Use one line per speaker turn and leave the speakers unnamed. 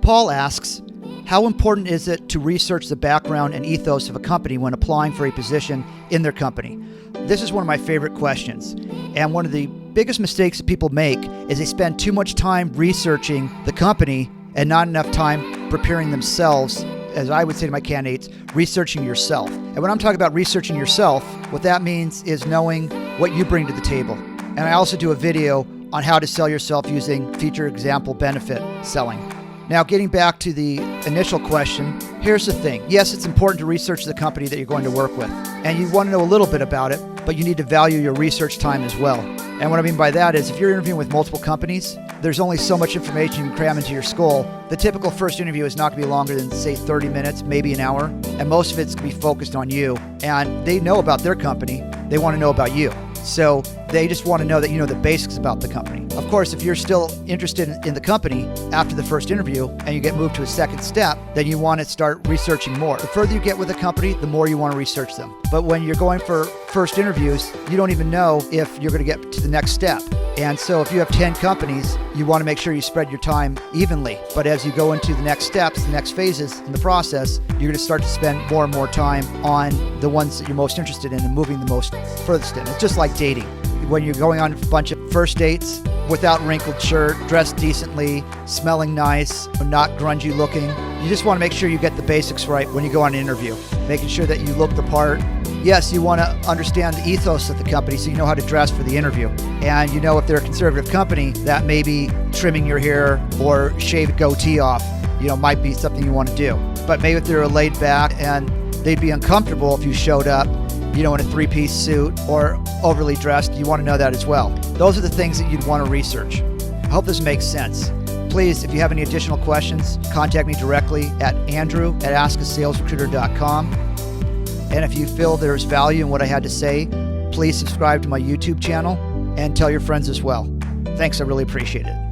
Paul asks, how important is it to research the background and ethos of a company when applying for a position in their company? This is one of my favorite questions. And one of the biggest mistakes that people make is they spend too much time researching the company and not enough time preparing themselves, as I would say to my candidates, researching yourself. And when I'm talking about researching yourself, what that means is knowing what you bring to the table. And I also do a video on how to sell yourself using feature, example, benefit selling. Now, getting back to the initial question, here's the thing. Yes, it's important to research the company that you're going to work with, and you want to know a little bit about it, but you need to value your research time as well. And what I mean by that is if you're interviewing with multiple companies, there's only so much information you can cram into your skull. The typical first interview is not going to be longer than, say, 30 minutes, maybe an hour, and most of it's going to be focused on you. And they know about their company. They want to know about you. So they just want to know that you know the basics about the company. Of course, if you're still interested in the company after the first interview and you get moved to a second step, then you want to start researching more. The further you get with a company, the more you want to research them. But when you're going for first interviews, you don't even know if you're going to get to the next step. And so if you have 10 companies, you want to make sure you spread your time evenly. But as you go into the next steps, the next phases in the process, you're going to start to spend more and more time on the ones that you're most interested in and moving the most furthest in. It's just like dating. When you're going on a bunch of first dates without wrinkled shirt, dressed decently, smelling nice, not grungy looking, you just want to make sure you get the basics right when you go on an interview, making sure that you look the part. Yes, you want to understand the ethos of the company so you know how to dress for the interview. And you know if they're a conservative company, that may be trimming your hair or shave a goatee off, might be something you want to do. But maybe if they're laid back and they'd be uncomfortable if you showed up, in a three-piece suit or overly dressed, you want to know that as well. Those are the things that you'd want to research. I hope this makes sense. Please, if you have any additional questions, contact me directly at andrew@askasalesrecruiter.com. And if you feel there's value in what I had to say, please subscribe to my YouTube channel and tell your friends as well. Thanks, I really appreciate it.